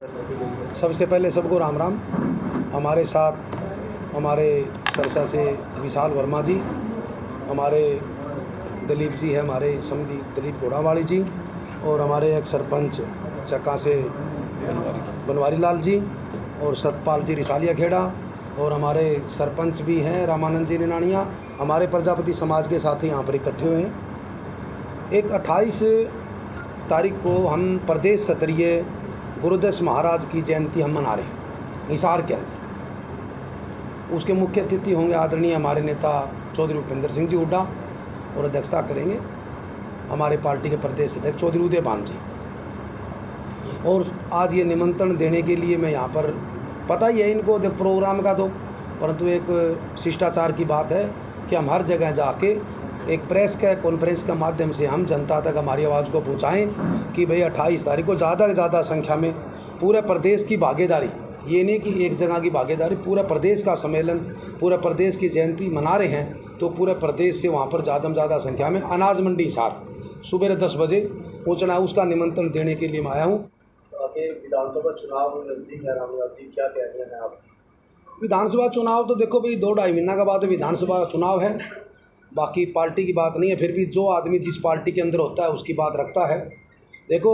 सबसे पहले सबको राम राम। हमारे साथ हमारे सरसा से विशाल वर्मा जी, हमारे दिलीप जी है, हमारे समधी दिलीप घोड़ावाली जी, और हमारे एक सरपंच चक्का से बनवारी लाल जी, और सतपाल जी रिसालिया खेड़ा, और हमारे सरपंच भी हैं रामानंद जी निनानिया। हमारे प्रजापति समाज के साथी यहाँ पर इकट्ठे हुए हैं। एक 28 तारीख को हम प्रदेश स्तरीय गुरुदास महाराज की जयंती हम मना रहे हैं हिसार के अंदर। उसके मुख्य अतिथि होंगे आदरणीय हमारे नेता चौधरी उपेंद्र सिंह जी हुड्डा, और अध्यक्षता करेंगे हमारे पार्टी के प्रदेश अध्यक्ष चौधरी उदयभान जी। और आज ये निमंत्रण देने के लिए मैं यहाँ पर, पता ही है इनको प्रोग्राम का, तो परंतु एक शिष्टाचार की बात है कि हम हर जगह जाके एक प्रेस का कॉन्फ्रेंस के माध्यम से हम जनता तक हमारी आवाज़ को पहुंचाएं कि भाई 28 तारीख को ज़्यादा से ज़्यादा संख्या में पूरे प्रदेश की भागीदारी, ये नहीं कि एक जगह की भागीदारी, पूरा प्रदेश का सम्मेलन, पूरे प्रदेश की जयंती मना रहे हैं, तो पूरे प्रदेश से वहाँ पर ज़्यादा से ज़्यादा संख्या में अनाज मंडी हिसार सुबह 10 बजे पहुँचना है, उसका निमंत्रण देने के लिए मैं आया हूँ। आगे विधानसभा चुनाव नज़दीक है, रामदास जी क्या कह रहे हैं आप? विधानसभा चुनाव तो देखो भाई 2-2.5 महीना का बाद विधानसभा चुनाव है, बाकी पार्टी की बात नहीं है। फिर भी जो आदमी जिस पार्टी के अंदर होता है उसकी बात रखता है। देखो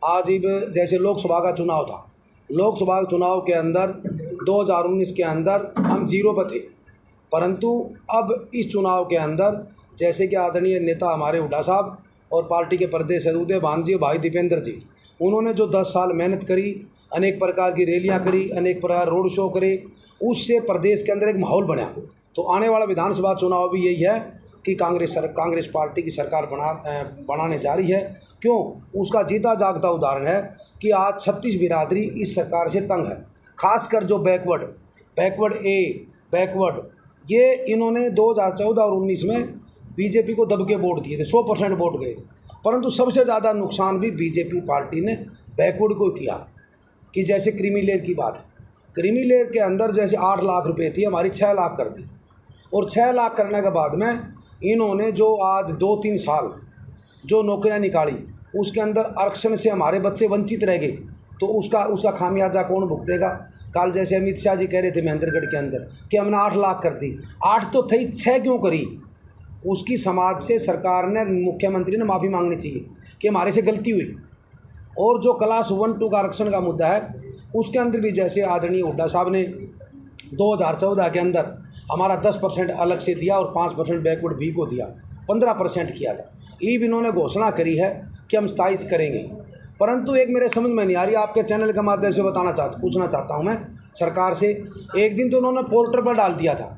आज ही जैसे लोकसभा का चुनाव था, लोकसभा चुनाव के अंदर 2019 के अंदर हम 0 पर थे, परंतु अब इस चुनाव के अंदर जैसे कि आदरणीय नेता हमारे हुड्डा साहब और पार्टी के प्रदेश उदयभान जी, भाई दीपेंद्र जी, उन्होंने जो 10 साल मेहनत करी, अनेक प्रकार की रैलियाँ करी, अनेक प्रकार रोड शो करे, उससे प्रदेश के अंदर एक माहौल बना। तो आने वाला विधानसभा चुनाव भी यही है कि कांग्रेस पार्टी की सरकार बनाने जा रही है। क्यों? उसका जीता जागता उदाहरण है कि आज 36 बिरादरी इस सरकार से तंग है, खासकर जो बैकवर्ड ये इन्होंने 2014 और 19 में बीजेपी को दबके वोट दिए थे, 100% वोट गए थे, परंतु सबसे ज़्यादा नुकसान भी बीजेपी पार्टी ने बैकवर्ड को किया। कि जैसे क्रीमी लेयर की बात है, क्रीमी लेयर के अंदर जैसे 8 लाख रुपए थी, हमारी 6 लाख कर दी, और 6 लाख करने के बाद में इन्होंने जो आज 2-3 साल जो नौकरियां निकाली, उसके अंदर आरक्षण से हमारे बच्चे वंचित रह गए, तो उसका खामियाजा कौन भुगतेगा? कल जैसे अमित शाह जी कह रहे थे महेंद्रगढ़ के अंदर कि हमने 8 लाख कर दी, 8 तो थी, 6 क्यों करी? उसकी समाज से सरकार ने, मुख्यमंत्री ने माफ़ी मांगनी चाहिए कि हमारे से गलती हुई। और जो क्लास 1-2 का आरक्षण का मुद्दा है, उसके अंदर भी जैसे आदरणीय हुड्डा साहब ने 2014 के अंदर हमारा 10% अलग से दिया और 5% बैकवर्ड भी को दिया, 15% किया था। ईब इन्होंने घोषणा करी है कि हम 27 करेंगे, परंतु एक मेरे समझ में नहीं आ रही, आपके चैनल के माध्यम से पूछना चाहता हूं मैं सरकार से। एक दिन तो उन्होंने पोर्टल पर डाल दिया था,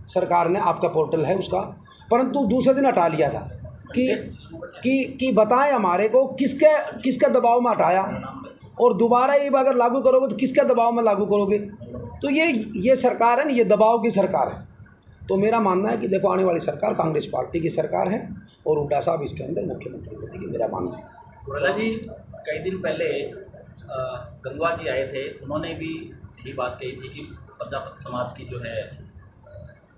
सरकार ने, आपका पोर्टल है उसका, परंतु दूसरे दिन हटा लिया था कि बताएं हमारे को किसके दबाव में हटाया, और दोबारा ये अगर लागू करोगे तो किसके दबाव में लागू करोगे? तो ये सरकार है ना, ये दबाव की सरकार है। तो मेरा मानना है कि देखो आने वाली सरकार कांग्रेस पार्टी की सरकार है, और हुड्डा साहब इसके अंदर मुख्यमंत्री बनेंगे, मेरा मानना है। मुरला जी, कई दिन पहले गंगवा जी आए थे, उन्होंने भी यही बात कही थी कि प्रजापति समाज की जो है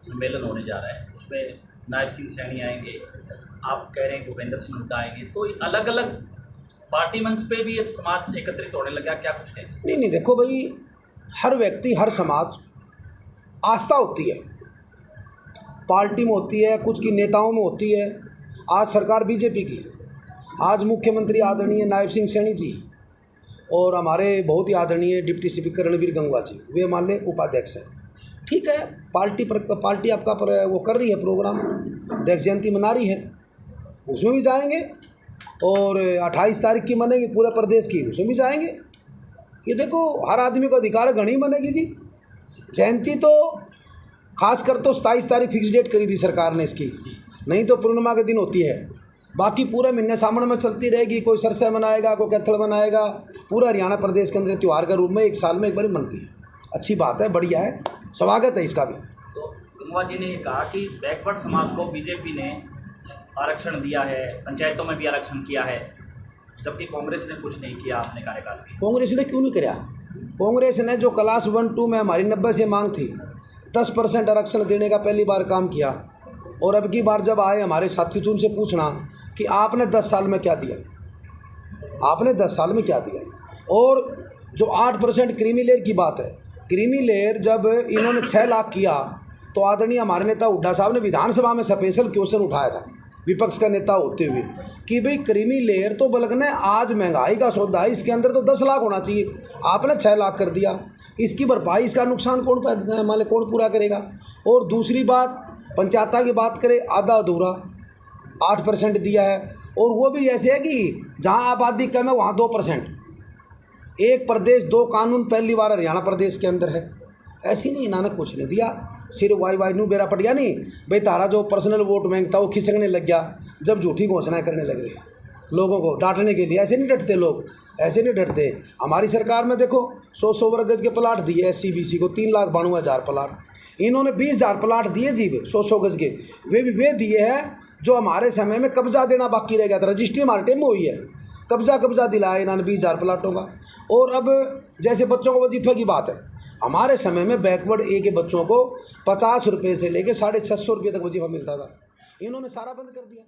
सम्मेलन होने जा रहा है, उसमें नायब सिंह सैनी आएंगे, आप कह रहे हैं भूपेंद्र सिंह हुड्डा आएंगे, तो अलग अलग पार्टी मंच पे भी अब समाज एकत्रित होने लगा, क्या कुछ कहेंगे? नहीं, देखो भाई, हर व्यक्ति, हर समाज, आस्था होती है, पार्टी में होती है, कुछ की नेताओं में होती है। आज सरकार बीजेपी की है, आज मुख्यमंत्री आदरणीय नायब सिंह सैनी जी, और हमारे बहुत ही आदरणीय डिप्टी स्पीकर रणवीर गंगवा जी, वे मान लें उपाध्यक्ष हैं। ठीक है, पार्टी आपका वो कर रही है प्रोग्राम, अध्यक्ष जयंती मना रही है, उसमें भी जाएंगे, और 28 तारीख की मनेगी पूरे प्रदेश की, उसमें भी जाएंगे। ये देखो हर आदमी को अधिकार घनी बनेगी जी। जयंती तो खासकर तो 27 तारीख फिक्स डेट करी थी सरकार ने इसकी, नहीं तो पूर्णिमा के दिन होती है, बाकी पूरे महीने सामने में चलती रहेगी। कोई सरसा मनाएगा, कोई कैथल मनाएगा, पूरा हरियाणा प्रदेश के अंदर त्यौहार का रूप में 1 साल में एक बार बनती है। अच्छी बात है, बढ़िया है, स्वागत है इसका भी। तो गंगवा जी ने ये कहा कि बैकवर्ड समाज को बीजेपी ने आरक्षण दिया है, पंचायतों में भी आरक्षण किया है, जबकि कांग्रेस ने कुछ नहीं किया अपने कार्यकाल में। कांग्रेस ने क्यों नहीं किया? कांग्रेस ने जो क्लास 1-2 में हमारी 90 से मांग थी, 10% आरक्षण देने का पहली बार काम किया, और अब की बार जब आए हमारे साथी तो उनसे पूछना कि आपने 10 साल में क्या दिया, आपने 10 साल में क्या दिया। और जो 8% क्रीमी लेयर की बात है, क्रीमी लेयर जब इन्होंने 6 लाख किया तो आदरणीय हमारे नेता हुड्डा साहब ने विधानसभा में स्पेशल क्वेश्चन उठाया था विपक्ष का नेता होते हुए कि भाई क्रीमी लेयर तो बल्कि आज महंगाई का सौदा है, इसके अंदर तो 10 लाख होना चाहिए, आपने 6 लाख कर दिया। इसकी भरपाई, इसका नुकसान कौन पूरा करेगा। और दूसरी बात, पंचायत की बात करें, आधा अधूरा 8% दिया है, और वो भी ऐसे है कि जहाँ आबादी कम है वहाँ 2%। एक प्रदेश 2 कानून पहली बार हरियाणा प्रदेश के अंदर है। ऐसी नहीं, इन्होंने कुछ नहीं दिया, सिर्फ वाई नू बेरा पट गया। नहीं भाई, तारा जो पर्सनल वोट बैंक था वो खिसकने लग गया जब झूठी घोषणाएं करने लग रहे लोगों को डांटने के लिए। ऐसे नहीं डरते लोग, ऐसे नहीं डरते। हमारी सरकार में देखो 100 वर्ग गज के प्लाट दिए SC/BC को, 3,92,000 प्लाट। इन्होंने 20,000 प्लाट दिए जी 100 गज के, वे भी वे दिए हैं जो हमारे समय में कब्जा देना बाकी रह गया था। रजिस्ट्री हमारे टाइम में हुई है, कब्जा दिलाया इन्होंने 20,000 प्लाटों का। और अब जैसे बच्चों को वजीफे की बात है, हमारे समय में बैकवर्ड ए के बच्चों को 50 रुपये से लेकर 650 रुपये तक वजीफा मिलता था, इन्होंने सारा बंद कर दिया।